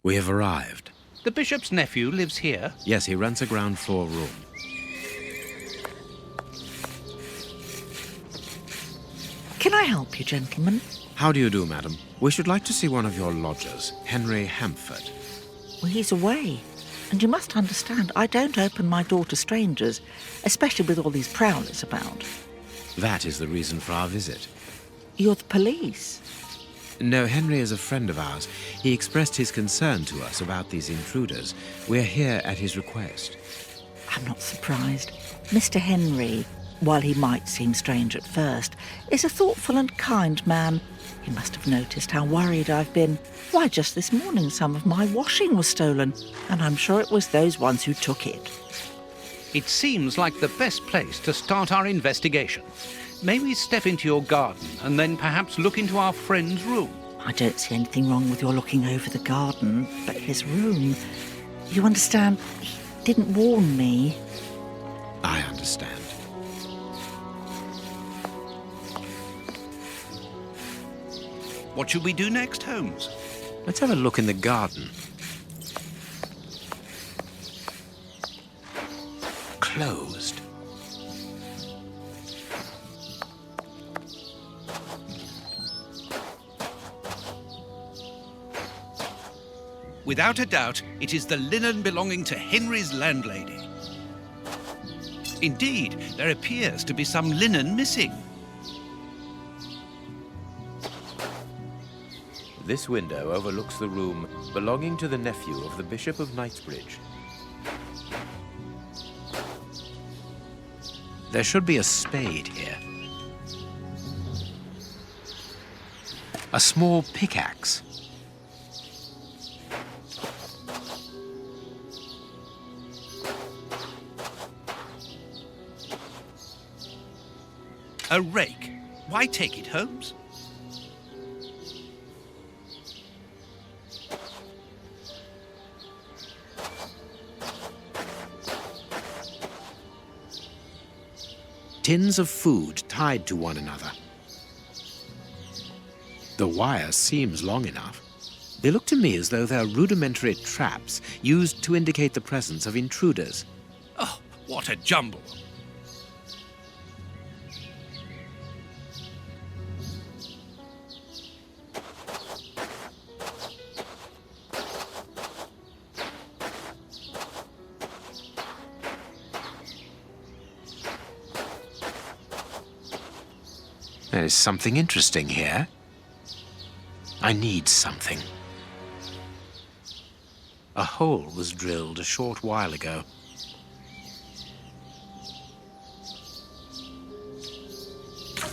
We have arrived. The bishop's nephew lives here? Yes, he rents a ground floor room. Can I help you, gentlemen? How do you do, madam? We should like to see one of your lodgers, Henry Hampford. Well, he's away. And you must understand, I don't open my door to strangers, especially with all these prowlers about. That is the reason for our visit. You're the police. No, Henry is a friend of ours. He expressed his concern to us about these intruders. We're here at his request. I'm not surprised. Mr. Henry, while he might seem strange at first, is a thoughtful and kind man. He must have noticed how worried I've been. Why, just this morning some of my washing was stolen, and I'm sure it was those ones who took it. It seems like the best place to start our investigation. May we step into your garden and then perhaps look into our friend's room? I don't see anything wrong with your looking over the garden, but his room... You understand, he didn't warn me. I understand. What should we do next, Holmes? Let's have a look in the garden. Closed. Without a doubt, it is the linen belonging to Henry's landlady. Indeed, there appears to be some linen missing. This window overlooks the room belonging to the nephew of the Bishop of Knightsbridge. There should be a spade here. A small pickaxe. A rake. Why take it, Holmes? Tins of food tied to one another. The wire seems long enough. They look to me as though they're rudimentary traps used to indicate the presence of intruders. Oh, what a jumble! There is something interesting here. I need something. A hole was drilled a short while ago.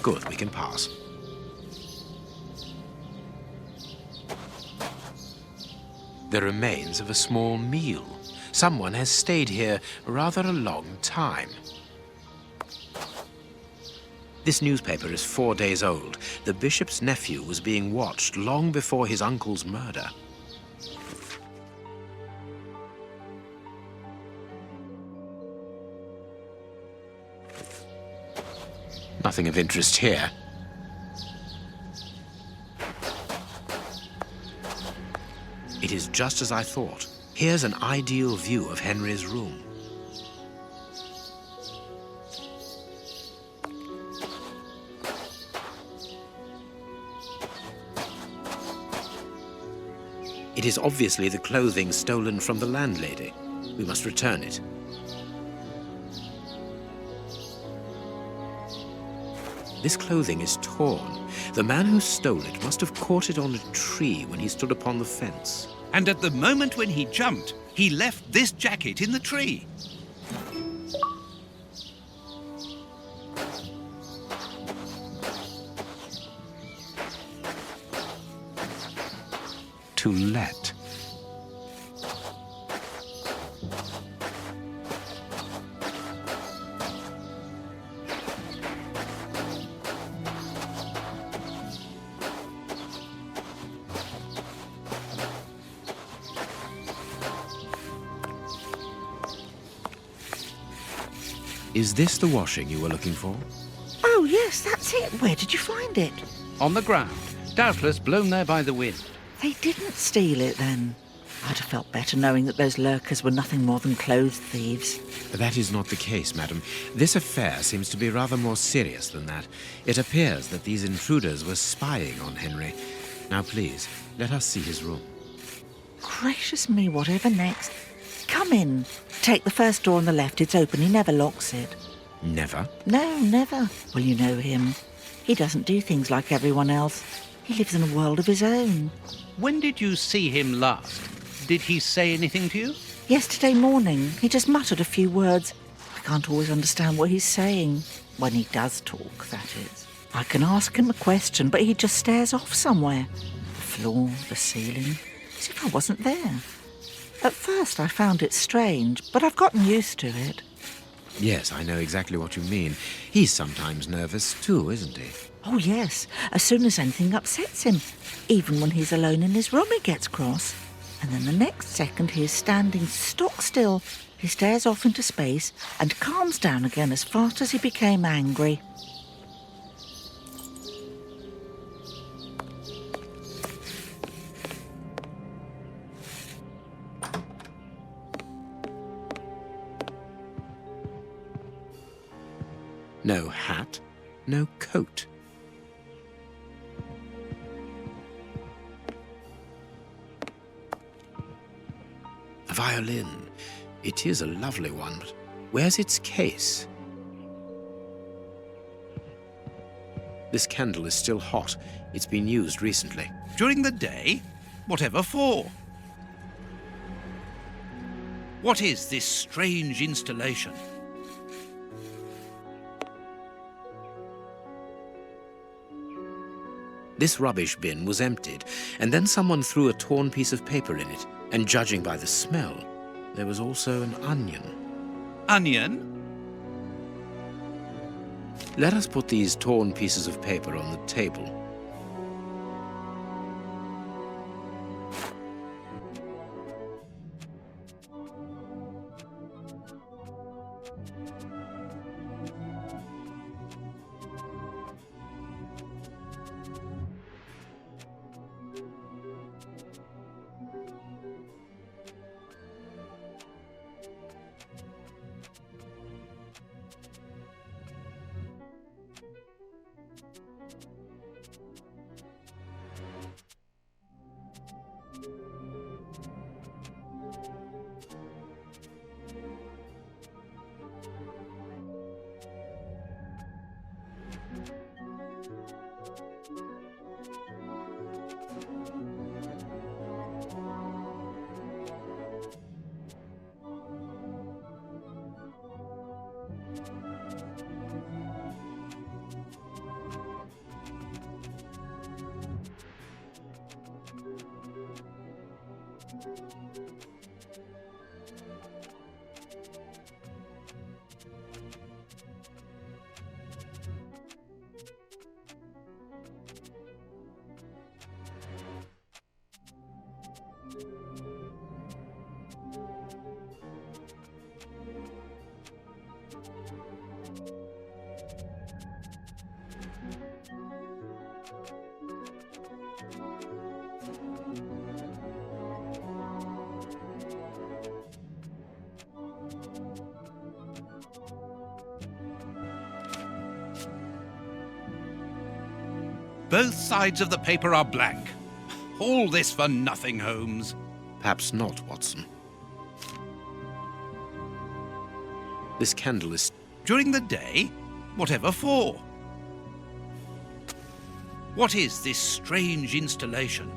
Good, we can pass. The remains of a small meal. Someone has stayed here rather a long time. This newspaper is 4 days old. The bishop's nephew was being watched long before his uncle's murder. Nothing of interest here. It is just as I thought. Here's an ideal view of Henry's room. It is obviously the clothing stolen from the landlady. We must return it. This clothing is torn. The man who stole it must have caught it on a tree when he stood upon the fence. And at the moment when he jumped, he left this jacket in the tree. To let. Is this the washing you were looking for? Oh, yes, that's it. Where did you find it? On the ground, doubtless blown there by the wind. They didn't steal it, then? I'd have felt better knowing that those lurkers were nothing more than clothes thieves. That is not the case, madam. This affair seems to be rather more serious than that. It appears that these intruders were spying on Henry. Now, please, let us see his room. Gracious me, whatever next? Come in. Take the first door on the left. It's open. He never locks it. Never? No, never. Well, you know him. He doesn't do things like everyone else. He lives in a world of his own. When did you see him last? Did he say anything to you? Yesterday morning, he just muttered a few words. I can't always understand what he's saying. When he does talk, that is. I can ask him a question, but he just stares off somewhere. The floor, the ceiling, as if I wasn't there. At first, I found it strange, but I've gotten used to it. Yes, I know exactly what you mean. He's sometimes nervous too, isn't he? Oh, yes. As soon as anything upsets him. Even when he's alone in his room, he gets cross. And then the next second, he is standing stock still. He stares off into space and calms down again as fast as he became angry. No hat, no coat. A violin. It is a lovely one, but where's its case? This candle is still hot. It's been used recently. During the day? Whatever for? What is this strange installation? This rubbish bin was emptied, and then someone threw a torn piece of paper in it, and judging by the smell, there was also an onion. Onion? Let us put these torn pieces of paper on the table. Both sides of the paper are blank. All this for nothing, Holmes. Perhaps not, Watson. This candle is... During the day? Whatever for? What is this strange installation?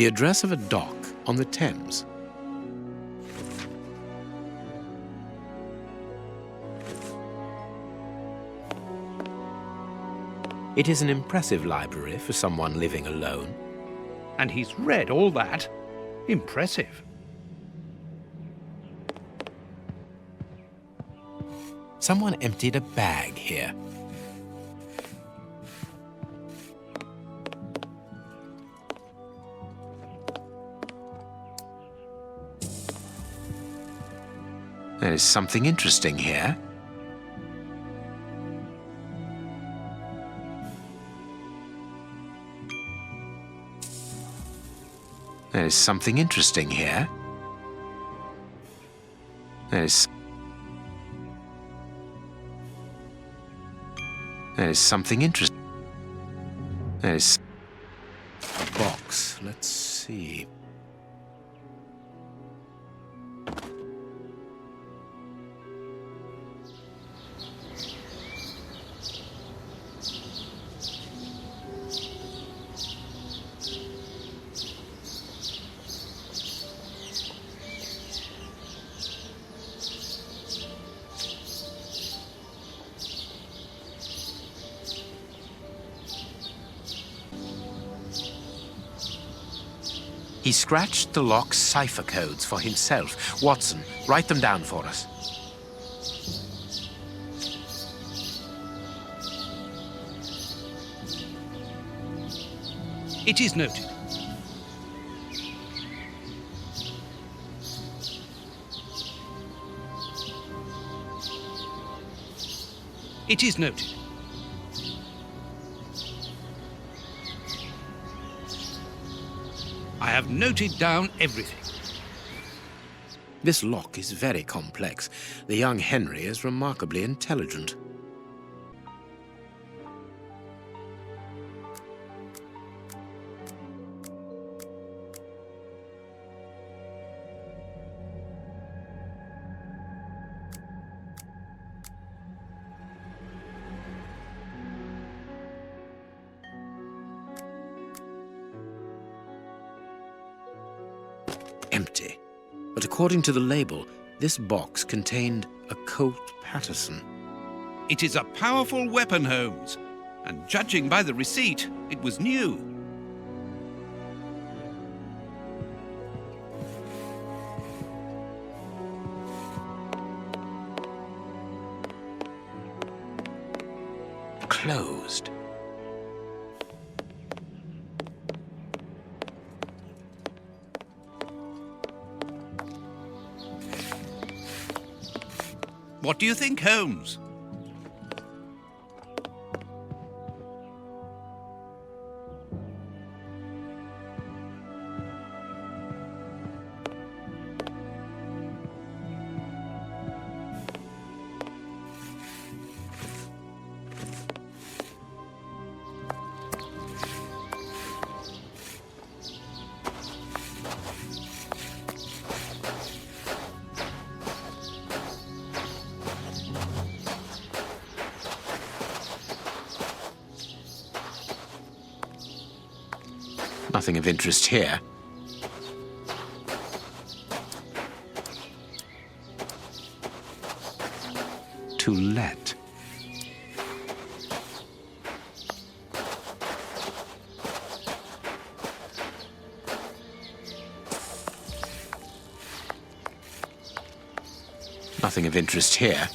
the address of a dock on the Thames. It is an impressive library for someone living alone. And he's read all that. Impressive. Someone emptied a bag here. There is something interesting here. There is something interesting here. There is something interesting. There is a box. Let's see. He scratched the lock's cipher codes for himself. Watson, write them down for us. It is noted. It is noted. I have noted down everything. This lock is very complex. The young Henry is remarkably intelligent. Empty. But according to the label, this box contained a Colt Patterson. It is a powerful weapon, Holmes. And judging by the receipt, it was new. Closed. What do you think, Holmes? Nothing of interest here. To let. Nothing of interest here.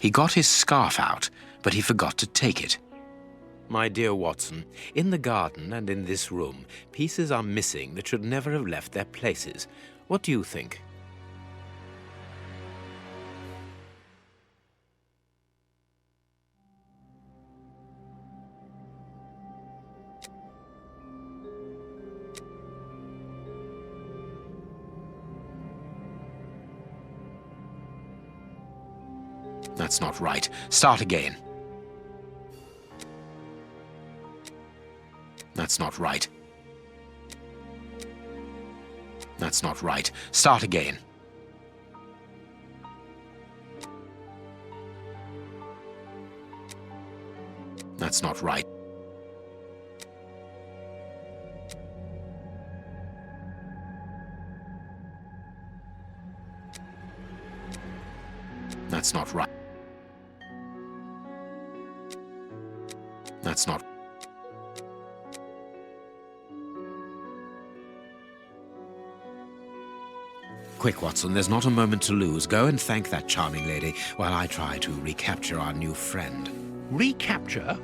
He got his scarf out, but he forgot to take it. My dear Watson, in the garden and in this room, pieces are missing that should never have left their places. What do you think? That's not right. Start again. That's not right. That's not right. Start again. That's not right. That's not right. That's not. Quick, Watson, there's not a moment to lose. Go and thank that charming lady while I try to recapture our new friend. Recapture?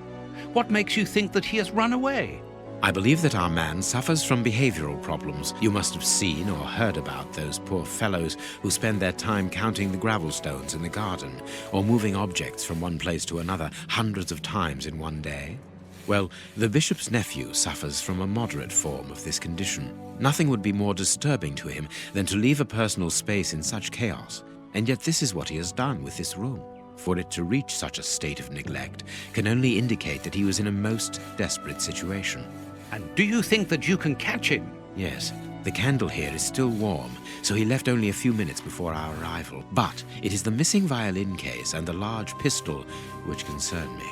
What makes you think that he has run away? I believe that our man suffers from behavioral problems. You must have seen or heard about those poor fellows who spend their time counting the gravel stones in the garden or moving objects from one place to another hundreds of times in one day. Well, the bishop's nephew suffers from a moderate form of this condition. Nothing would be more disturbing to him than to leave a personal space in such chaos, and yet this is what he has done with this room. For it to reach such a state of neglect can only indicate that he was in a most desperate situation. And do you think that you can catch him? Yes, the candle here is still warm, so he left only a few minutes before our arrival. But it is the missing violin case and the large pistol which concern me.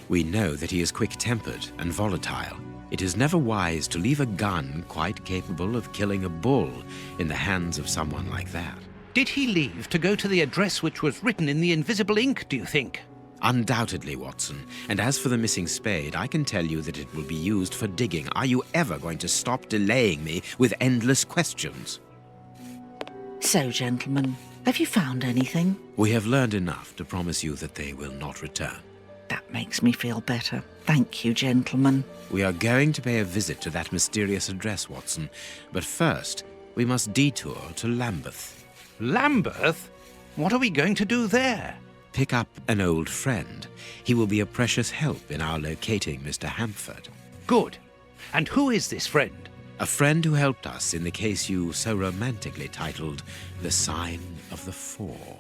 We know that he is quick-tempered and volatile. It is never wise to leave a gun quite capable of killing a bull in the hands of someone like that. Did he leave to go to the address which was written in the invisible ink, do you think? Undoubtedly, Watson. And as for the missing spade, I can tell you that it will be used for digging. Are you ever going to stop delaying me with endless questions? So, gentlemen, have you found anything? We have learned enough to promise you that they will not return. That makes me feel better. Thank you, gentlemen. We are going to pay a visit to that mysterious address, Watson. But first, we must detour to Lambeth. Lambeth? What are we going to do there? Pick up an old friend. He will be a precious help in our locating Mr. Hampford. Good. And who is this friend? A friend who helped us in the case you so romantically titled The Sign of the Four.